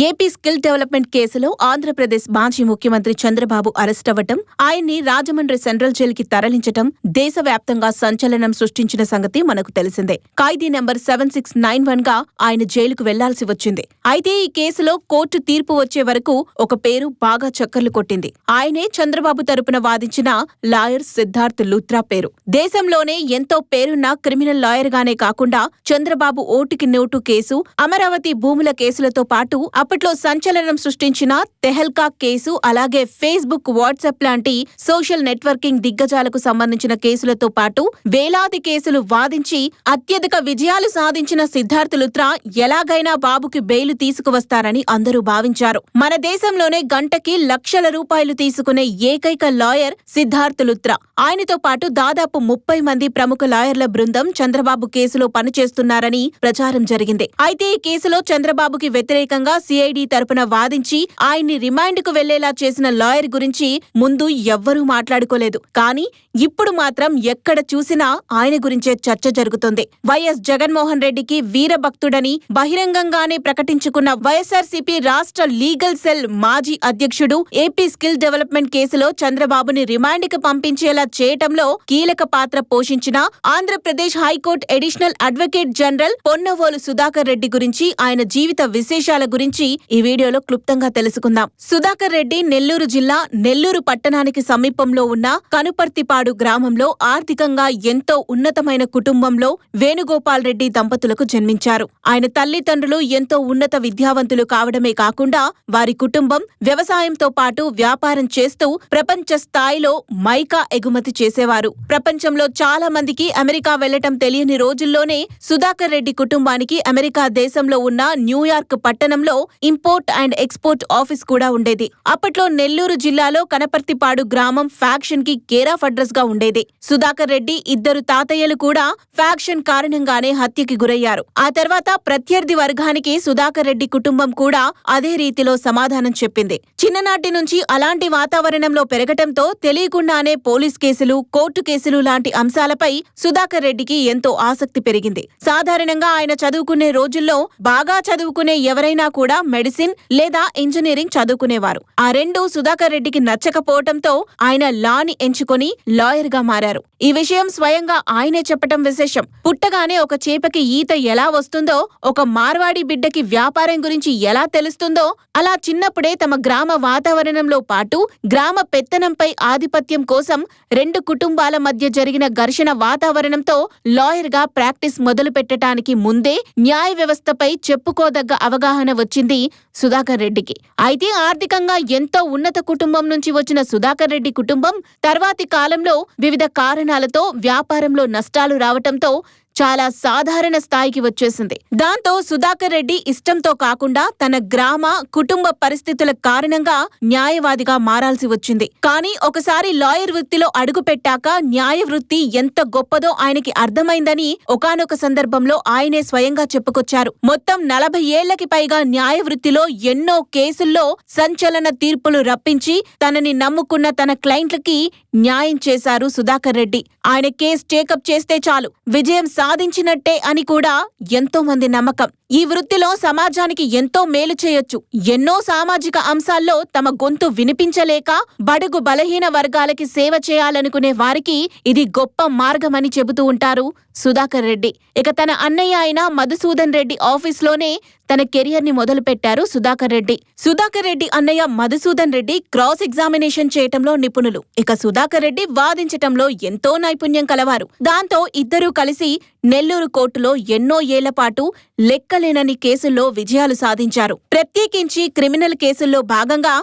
AP skill development కేసులో ఆంధ్రప్రదేశ్ మాజీ ముఖ్యమంత్రి చంద్రబాబు అరెస్టవ్వటం, ఆయన్ని రాజమండ్రి సెంట్రల్ జైలుకి తరలించటం దేశవ్యాప్తంగా సంచలనం సృష్టించిన సంగతి మనకు తెలిసిందే. ఖైదీ నెంబర్ 7691 గా ఆయన జైలుకు వెళ్లాల్సి వచ్చింది. అయితే ఈ కేసులో కోర్టు తీర్పు వచ్చే వరకు ఒక పేరు బాగా చక్కర్లు కొట్టింది. ఆయనే చంద్రబాబు తరపున వాదించిన లాయర్ సిద్ధార్థ్ లూథ్రా పేరు. దేశంలోనే ఎంతో పేరున్న క్రిమినల్ లాయర్ గానే కాకుండా చంద్రబాబు ఓటుకి నోటు కేసు, అమరావతి భూముల కేసులతో పాటు అప్పట్లో సంచలనం సృష్టించిన తెహల్కా కేసు, అలాగే ఫేస్బుక్, వాట్సాప్ లాంటి సోషల్ నెట్వర్కింగ్ దిగ్గజాలకు సంబంధించిన కేసులతో పాటు వేలాది కేసులు వాదించి అత్యధిక విజయాలు సాధించిన సిద్ధార్థ్ లూథ్రా ఎలాగైనా బాబుకి బెయిలు తీసుకువస్తారని అందరూ భావించారు. మన దేశంలోనే గంటకి లక్షల రూపాయలు తీసుకునే ఏకైక లాయర్ సిద్ధార్థ్ లూథ్రా. ఆయనతో పాటు దాదాపు 30 మంది ప్రముఖ లాయర్ల బృందం చంద్రబాబు కేసులో పనిచేస్తున్నారని ప్రచారం జరిగింది. అయితే ఈ కేసులో చంద్రబాబుకి వ్యతిరేకంగా సిఐడి తరపున వాదించి ఆయన్ని రిమాండ్కు వెళ్లేలా చేసిన లాయర్ గురించి ముందు ఎవ్వరూ మాట్లాడుకోలేదు. కానీ ఇప్పుడు మాత్రం ఎక్కడ చూసినా ఆయన గురించే చర్చ జరుగుతుంది. వైఎస్ జగన్మోహన్ రెడ్డికి వీరభక్తుడని బహిరంగంగానే ప్రకటించుకున్న వైఎస్ఆర్సీపీ రాష్ట్ర లీగల్ సెల్ మాజీ అధ్యక్షుడు ఏపీ స్కిల్ డెవలప్మెంట్ కేసులో చంద్రబాబుని రిమాండ్కి పంపించేలా చేయటంలో కీలక పాత్ర పోషించిన Andhra Pradesh high court additional advocate general Ponnavolu Sudhakar Reddy గురించి, ఆయన జీవిత విశేషాల గురించి ఈ వీడియోలో క్లుప్తంగా తెలుసుకుందాం. సుధాకర్ రెడ్డి నెల్లూరు జిల్లా నెల్లూరు పట్టణానికి సమీపంలో ఉన్న కనుపర్తిపాడు గ్రామంలో ఆర్థికంగా ఎంతో ఉన్నతమైన కుటుంబంలో వేణుగోపాల్ రెడ్డి దంపతులకు జన్మించారు. ఆయన తల్లిదండ్రులు ఎంతో ఉన్నత విద్యావంతులు కావడమే కాకుండా వారి కుటుంబం వ్యవసాయంతో పాటు వ్యాపారం చేస్తూ ప్రపంచ స్థాయిలో మైకా ఎగుమతి చేసేవారు. ప్రపంచంలో చాలా మందికి అమెరికా వెళ్లటం తెలియని రోజుల్లోనే సుధాకర్ రెడ్డి కుటుంబానికి అమెరికా దేశంలో ఉన్న న్యూయార్క్ పట్టణంలో ఇంపోర్ట్ అండ్ ఎక్స్పోర్ట్ ఆఫీస్ కూడా ఉండేది. అప్పట్లో నెల్లూరు జిల్లాలో కనపర్తిపాడు గ్రామం ఫ్యాక్షన్ కి కేర్ ఆఫ్ అడ్రస్ గా ఉండేది. సుధాకర్ రెడ్డి ఇద్దరు తాతయ్యలు కూడా ఫ్యాక్షన్ కారణంగానే హత్యకి గురయ్యారు. ఆ తర్వాత ప్రత్యర్థి వర్గానికి సుధాకర్ రెడ్డి కుటుంబం కూడా అదే రీతిలో సమాధానం చెప్పింది. చిన్ననాటి నుంచి అలాంటి వాతావరణంలో పెరగటంతో తెలియకుండానే పోలీస్ కేసులు, కోర్టు కేసులు లాంటి అంశాలపై సుధాకర్ రెడ్డికి ఎంతో ఆసక్తి పెరిగింది. సాధారణంగా ఆయన చదువుకునే రోజుల్లో బాగా చదువుకునే ఎవరైనా కూడా మెడిసిన్ లేదా ఇంజనీరింగ్ చదువుకునేవారు. ఆ రెండు సుధాకర్ రెడ్డికి నచ్చకపోవటంతో ఆయన లాని ఎంచుకొని లాయర్ గా మారారు. ఈ విషయం స్వయంగా ఆయనే చెప్పటం విశేషం. పుట్టగానే ఒక చేపకి ఈత ఎలా వస్తుందో, ఒక మార్వాడి బిడ్డకి వ్యాపారం గురించి ఎలా తెలుస్తుందో, అలా చిన్నప్పుడే తమ గ్రామ వాతావరణంలో పాటు గ్రామ పెత్తనంపై ఆధిపత్యం కోసం రెండు కుటుంబాల మధ్య జరిగిన ఘర్షణ వాతావరణంతో లాయర్ గా ప్రాక్టీస్ మొదలు పెట్టడానికి ముందే న్యాయ వ్యవస్థపై చెప్పుకోదగ్గ అవగాహన వచ్చింది సుధాకర్ రెడ్డికి. అయితే ఆర్థికంగా ఎంతో ఉన్నత కుటుంబం నుంచి వచ్చిన సుధాకర్ రెడ్డి కుటుంబం తర్వాతి కాలంలో వివిధ కారణాలతో వ్యాపారంలో నష్టాలు రావటంతో చాలా సాధారణ స్థాయికి వచ్చేసింది. దాంతో సుధాకర్ రెడ్డి ఇష్టంతో కాకుండా తన గ్రామ, కుటుంబ పరిస్థితుల కారణంగా న్యాయవాదిగా మారాల్సి వచ్చింది. కానీ ఒకసారి లాయర్ వృత్తిలో అడుగుపెట్టాక న్యాయ వృత్తి ఎంత గొప్పదో ఆయనకి అర్థమైందని ఒకానొక సందర్భంలో ఆయనే స్వయంగా చెప్పుకొచ్చారు. మొత్తం 40 ఏళ్లకి పైగా న్యాయ వృత్తిలో ఎన్నో కేసుల్లో సంచలన తీర్పులు రప్పించి తనని నమ్ముకున్న తన క్లయింట్లకి న్యాయం చేశారు సుధాకర్ రెడ్డి. ఆయన కేసు టేకప్ చేస్తే చాలు విజయం సాధించినట్టే అని కూడా ఎంతో మంది నమ్మకం. ఈ వృత్తిలో సమాజానికి ఎంతో మేలు చేయొచ్చు. ఎన్నో సామాజిక అంశాల్లో తమ గొంతు వినిపించలేక బడుగు బలహీన వర్గాలకి సేవ చేయాలనుకునే వారికి ఇది గొప్ప మార్గమని చెబుతూ ఉంటారు సుధాకర్ రెడ్డి. ఇక తన అన్నయ్య అయిన మధుసూదన్ రెడ్డి ఆఫీస్లోనే తన కెరియర్ ని మొదలుపెట్టారు సుధాకర్ రెడ్డి. సుధాకర్ రెడ్డి అన్నయ్య మధుసూదన్ రెడ్డి క్రాస్ ఎగ్జామినేషన్ చేయటంలో నిపుణులు. ఇక సుధాకర్ రెడ్డి వాదించటంలో ఎంతో నైపుణ్యం కలవారు. దాంతో ఇద్దరూ కలిసి నెల్లూరు కోర్టులో ఎన్నో ఏళ్ల పాటు లెక్కలేనని కేసుల్లో విజయాలు సాధించారు. ప్రత్యేకించి క్రిమినల్ కేసుల్లో భాగంగా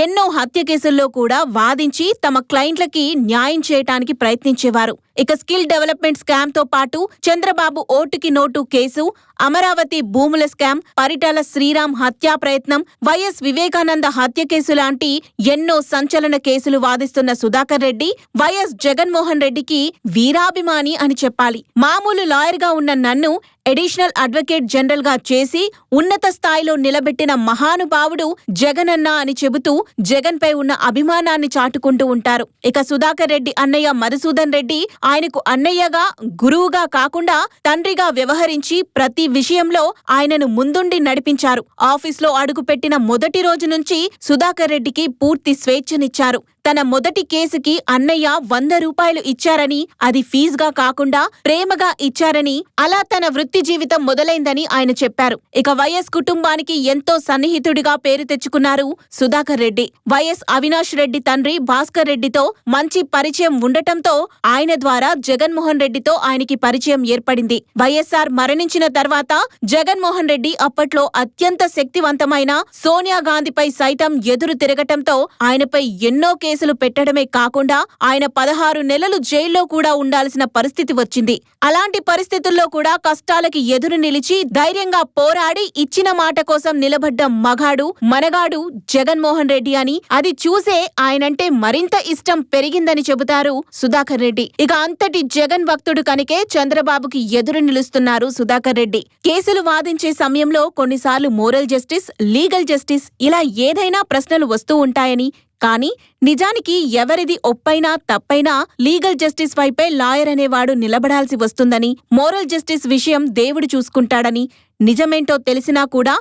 ఎన్నో హత్య కేసుల్లో కూడా వాదించి తమ క్లయింట్లకి న్యాయం చేయటానికి ప్రయత్నించేవారు. ఇక స్కిల్ డెవలప్మెంట్ స్కామ్ తో పాటు చంద్రబాబు ఓటుకి నోటు కేసు, అమరావతి భూముల స్కామ్, పరిటాల శ్రీరామ్ హత్యా ప్రయత్నం, వైఎస్ వివేకానంద హత్య కేసు లాంటి ఎన్నో సంచలన కేసులు వాదిస్తున్న సుధాకర్ రెడ్డి వైఎస్ జగన్మోహన్ రెడ్డికి వీరాభిమాని అని చెప్పాలి. మామూలు లాయర్ గా ఉన్న నన్ను అడిషనల్ అడ్వకేట్ జనరల్ గా చేసి ఉన్నత స్థాయిలో నిలబెట్టిన మహానుభావుడు జగనన్న అని చెబుతూ జగన్ పై ఉన్న అభిమానాన్ని చాటుకుంటూ ఉంటారు. ఇక సుధాకర్ రెడ్డి అన్నయ్య మధుసూదన్ రెడ్డి ఆయనకు అన్నయ్యగా, గురువుగా కాకుండా తండ్రిగా వ్యవహరించి ప్రతి విషయంలో ఆయనను ముందుండి నడిపించారు. ఆఫీస్లో అడుగుపెట్టిన మొదటి రోజు నుంచి సుధాకర్ రెడ్డికి పూర్తి స్వేచ్ఛనిచ్చారు. తన మొదటి కేసుకి అన్నయ్య 100 రూపాయలు ఇచ్చారని, అది ఫీజుగా కాకుండా ప్రేమగా ఇచ్చారని, అలా తన వృత్తి జీవితం మొదలైందని ఆయన చెప్పారు. ఇక వైఎస్ కుటుంబానికి ఎంతో సన్నిహితుడిగా పేరు తెచ్చుకున్నారు సుధాకర్ రెడ్డి. వైఎస్ అవినాష్ రెడ్డి తండ్రి భాస్కర్ రెడ్డితో మంచి పరిచయం ఉండటంతో ఆయన ద్వారా జగన్మోహన్ రెడ్డితో ఆయనకి పరిచయం ఏర్పడింది. వైఎస్ఆర్ మరణించిన తర్వాత జగన్మోహన్ రెడ్డి అప్పట్లో అత్యంత శక్తివంతమైన సోనియా గాంధీపై సైతం ఎదురు తిరగటంతో ఆయనపై ఎన్నో కేసులు పెట్టడమే కాకుండా ఆయన 16 నెలలు జైల్లో కూడా ఉండాల్సిన పరిస్థితి వచ్చింది. అలాంటి పరిస్థితుల్లో కూడా కష్టాలకి ఎదురు నిలిచి ధైర్యంగా పోరాడి ఇచ్చిన మాట కోసం నిలబడ్డ మగాడు, మనగాడు జగన్మోహన్ రెడ్డి అని, అది చూసే ఆయనంటే మరింత ఇష్టం పెరిగిందని చెబుతారు సుధాకర్ రెడ్డి. ఇక అంతటి జగన్ భక్తుడు కనుకే చంద్రబాబుకి ఎదురు నిలుస్తున్నారు సుధాకర్ రెడ్డి. కేసులు వాదించే సమయంలో కొన్నిసార్లు మోరల్ జస్టిస్, లీగల్ జస్టిస్ ఇలా ఏదైనా ప్రశ్నలు వస్తూ ఉంటాయని, కానీ నిజానికి ఎవరిది ఒప్పైనా తప్పైనా లీగల్ జస్టిస్ వైపే లాయర్ అనేవాడు నిలబడాల్సి వస్తుందని, మోరల్ జస్టిస్ విషయం దేవుడు చూసుకుంటాడని, నిజమేంటో తెలిసినా కూడా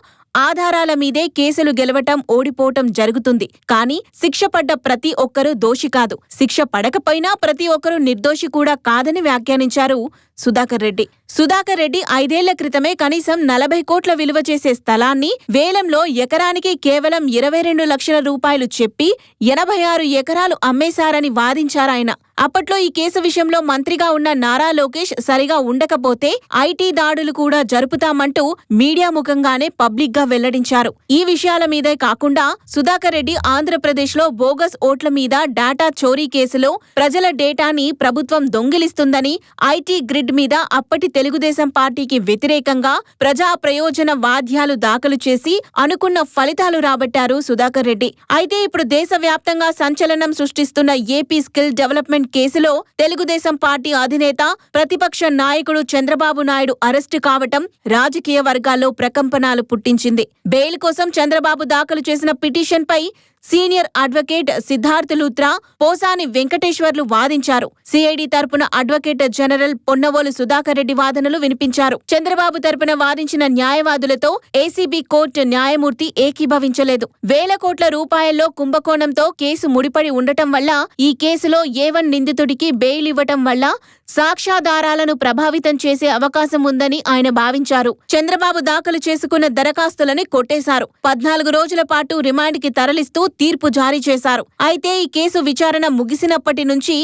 ఆధారాల మీదే కేసులు గెలవటం, ఓడిపోవటం జరుగుతుంది. కానీ శిక్ష పడ్డ ప్రతి ఒక్కరూ దోషి కాదు, శిక్ష పడకపోయినా ప్రతి ఒక్కరూ నిర్దోషి కూడా కాదని వ్యాఖ్యానించారు సుధాకర్ రెడ్డి. సుధాకర్ రెడ్డి 5 ఏళ్ల క్రితమే కనీసం 40 కోట్ల విలువ చేసే స్థలాన్ని వేలంలో ఎకరానికి కేవలం 22 లక్షల రూపాయలు చెప్పి 86 ఎకరాలు అమ్మేశారని వాదించారాయన. అప్పట్లో ఈ కేసు విషయంలో మంత్రిగా ఉన్న నారా లోకేష్ సరిగా ఉండకపోతే ఐటీ దాడులు కూడా జరుపుతామంటూ మీడియా ముఖంగానే పబ్లిక్ గా వెల్లడించారు. ఈ విషయాల మీదే కాకుండా సుధాకర్ రెడ్డి ఆంధ్రప్రదేశ్లో బోగస్ ఓట్ల మీద డాటా చోరీ కేసులో ప్రజల డేటాని ప్రభుత్వం దొంగిలిస్తుందని, ఐటీ గ్రిడ్ మీద అప్పటి తెలుగుదేశం పార్టీకి వ్యతిరేకంగా ప్రజా ప్రయోజన వాద్యాలు దాఖలు చేసి అనుకున్న ఫలితాలు రాబట్టారు సుధాకర్ రెడ్డి. అయితే ఇప్పుడు దేశవ్యాప్తంగా సంచలనం సృష్టిస్తున్న ఏపీ స్కిల్ డెవలప్మెంట్ కేసులో తెలుగుదేశం పార్టీ అధినేత, ప్రతిపక్ష నాయకుడు చంద్రబాబు నాయుడు అరెస్టు కావటం రాజకీయ వర్గాల్లో ప్రకంపనాలు పుట్టించింది. బెయిల్ కోసం చంద్రబాబు దాఖలు చేసిన పిటిషన్పై సీనియర్ అడ్వకేట్ సిద్ధార్థ్ లూత్రా, పోసాని వెంకటేశ్వర్లు వాదించారు. సిఐడి తరపున అడ్వకేట్ జనరల్ పొన్నవోలు సుధాకర్ రెడ్డి వాదనలు వినిపించారు. చంద్రబాబు తరపున వాదించిన న్యాయవాదులతో ఏసీబీ కోర్టు న్యాయమూర్తి ఏకీభవించలేదు. వేల కోట్ల రూపాయల్లో కుంభకోణంతో కేసు ముడిపడి ఉండటం వల్ల, ఈ కేసులో A1 నిందితుడికి బెయిల్ ఇవ్వటం వల్ల సాక్ష్యాధారాలను ప్రభావితం చేసే అవకాశం ఉందని ఆయన భావించారు. చంద్రబాబు దాఖలు చేసుకున్న దరఖాస్తులని కొట్టేశారు. 14 రోజుల పాటు రిమాండ్కి తరలిస్తూ తీర్పు జారీ చేశారు. అయితే ఈ కేసు విచారణ ముగిసినప్పటి నుంచి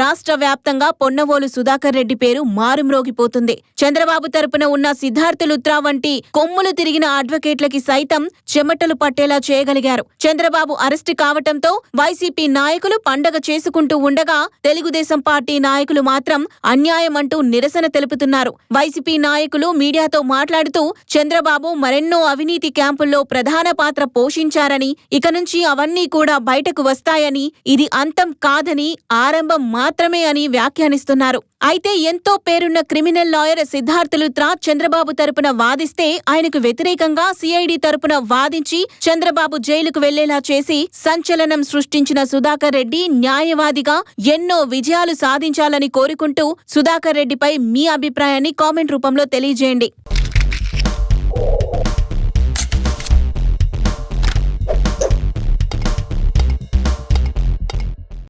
రాష్ట్ర వ్యాప్తంగా పొన్నవోలు సుధాకర్ రెడ్డి పేరు మారుమ్రోగిపోతుంది. చంద్రబాబు తరపున ఉన్న సిద్ధార్థ్ లూత్రా వంటి కొమ్ములు తిరిగిన అడ్వకేట్లకి సైతం చెమటలు పట్టేలా చేయగలిగారు. చంద్రబాబు అరెస్టు కావటంతో వైసీపీ నాయకులు పండగ చేసుకుంటూ ఉండగా, తెలుగుదేశం పార్టీ నాయకులు మాత్రం అన్యాయమంటూ నిరసన తెలుపుతున్నారు. వైసీపీ నాయకులు మీడియాతో మాట్లాడుతూ చంద్రబాబు మరెన్నో అవినీతి క్యాంపుల్లో ప్రధాన పాత్ర పోషించారని, ఇక నుంచి అవన్నీ కూడా బయటకు వస్తాయని, ఇది అంతం కాదని, ఆరంభం మాత్రమే అని వ్యాఖ్యానిస్తున్నారు. అయితే ఎంతో పేరున్న క్రిమినల్ లాయర్ సిద్ధార్థ్ లూత్రా చంద్రబాబు తరపున వాదిస్తే, ఆయనకు వ్యతిరేకంగా సిఐడి తరపున వాదించి చంద్రబాబు జైలుకు వెళ్లేలా చేసి సంచలనం సృష్టించిన సుధాకర్ రెడ్డి న్యాయవాదిగా ఎన్నో విజయాలు సాధించాలని కోరుకుంటూ సుధాకర్ రెడ్డిపై మీ అభిప్రాయాన్ని కామెంట్ రూపంలో తెలియజేయండి.